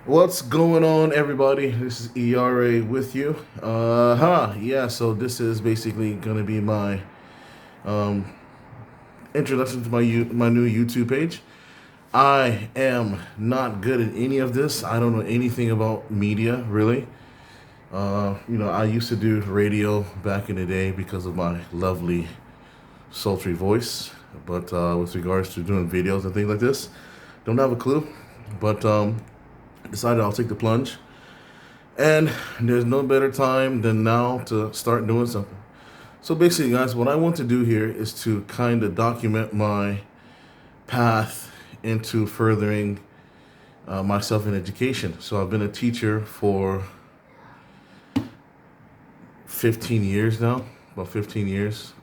What's going on, everybody? This is ERA with you. Yeah, so this is basically going to be my um, introduction to my new YouTube page. I am not good at any of this. I don't know anything about media, really. I used to do radio back in the day because of my lovely, sultry voice. But with regards to doing videos and things like this, don't have a clue. But decided I'll take the plunge. And there's no better time than now to start doing something. So basically, guys, what I want to do here is to kind of document my path into furthering myself in education. So I've been a teacher for 15 years now, about 15 years.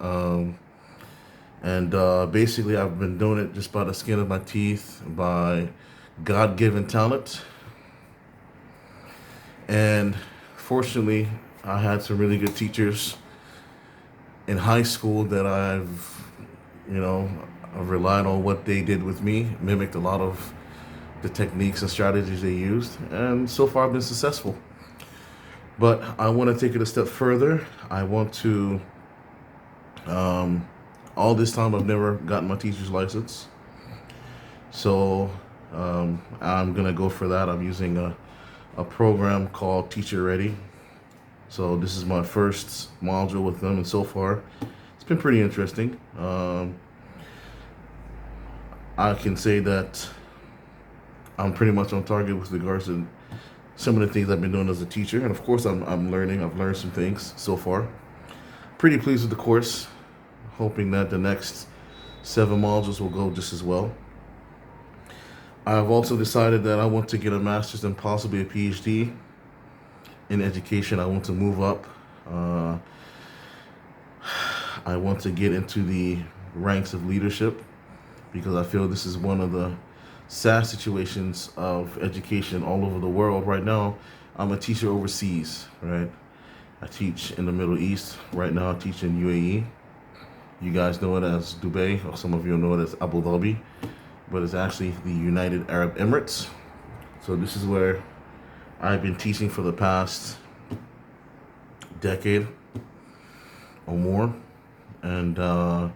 And basically, I've been doing it just by the skin of my teeth, by God given talent. And fortunately, I had some really good teachers in high school that I've relied on what they did with me, mimicked a lot of the techniques and strategies they used, and so far I've been successful. But I want to take it a step further. I want to, all this time I've never gotten my teacher's license. So I'm going to go for that. I'm using a program called Teacher Ready. So this is my first module with them, and so far it's been pretty interesting. I can say that I'm pretty much on target with regards to some of the things I've been doing as a teacher, and of course I'm learning. I've learned some things so far. Pretty pleased with the course. Hoping that the next 7 modules will go just as well. I've also decided that I want to get a master's and possibly a PhD in education. I want to move up. I want to get into the ranks of leadership because I feel this is one of the sad situations of education all over the world right now. I'm a teacher overseas, right? I teach in the Middle East. Right now I teach in UAE. You guys know it as Dubai, or some of you know it as Abu Dhabi, but it's actually the United Arab Emirates. So this is where I've been teaching for the past decade or more. And one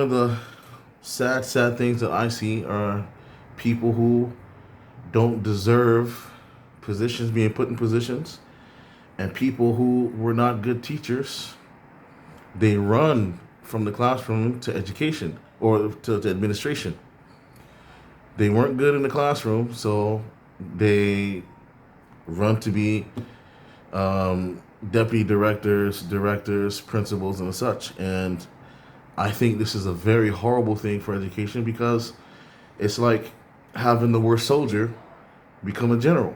of the sad things that I see are people who don't deserve positions, being put in positions, and people who were not good teachers. They run from the classroom to education or to administration. They weren't good in the classroom, so they run to be deputy directors, principals, and such. And I think this is a very horrible thing for education because it's like having the worst soldier become a general.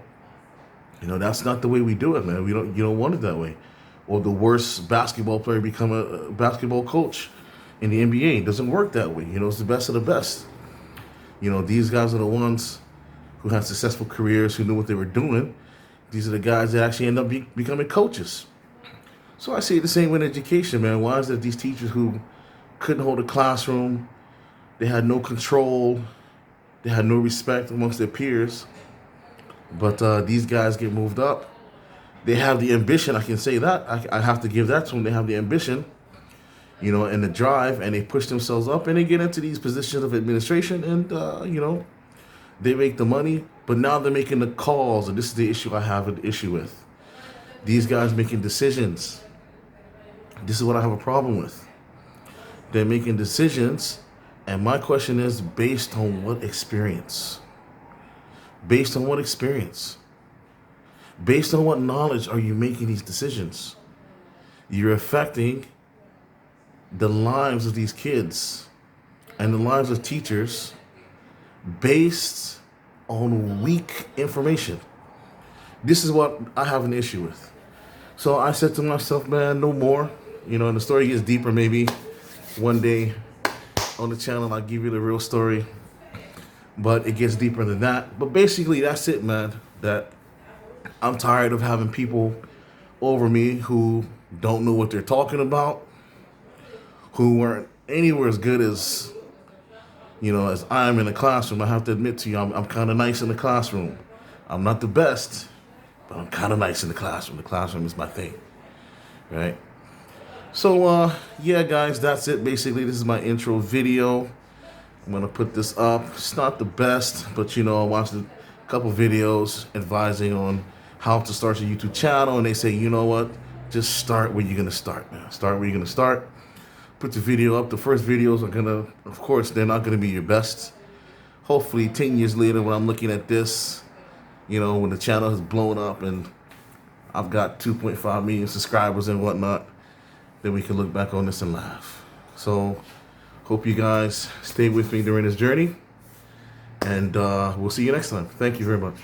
That's not the way we do it, man. You don't want it that way. Or the worst basketball player become a basketball coach in the NBA. It doesn't work that way. It's the best of the best. These guys are the ones who had successful careers, who knew what they were doing. These are the guys that actually end up becoming coaches. So I see it the same with education, man. Why is it these teachers who couldn't hold a classroom, they had no control, they had no respect amongst their peers, but these guys get moved up. They have the ambition, I can say that. I have to give that to them. They have the ambition, and the drive, and they push themselves up, and they get into these positions of administration, and, they make the money, but now they're making the calls, and this is the issue I have an issue with. These guys making decisions. This is what I have a problem with. They're making decisions, and my question is, based on what experience? Based on what experience? Based on what knowledge are you making these decisions? You're affecting the lives of these kids and the lives of teachers based on weak information. This is what I have an issue with. So I said to myself, man, no more. And the story gets deeper maybe one day on the channel. I'll give you the real story. But it gets deeper than that. But basically, that's it, man. That I'm tired of having people over me who don't know what they're talking about, who weren't anywhere as good as I am in the classroom. I have to admit to you, I'm kind of nice in the classroom. I'm not the best, but I'm kind of nice in the classroom. The classroom is my thing, right? So, yeah, guys, that's it. Basically, this is my intro video. I'm gonna put this up. It's not the best, but you know, I watched a couple videos advising on how to start your YouTube channel, and they say, you know what, just start where you're gonna start, man. Start where you're gonna start. Put the video up. The first videos are gonna, of course, they're not gonna be your best. Hopefully, 10 years later, when I'm looking at this, you know, when the channel has blown up and I've got 2.5 million subscribers and whatnot, then we can look back on this and laugh. So, hope you guys stay with me during this journey, and we'll see you next time. Thank you very much.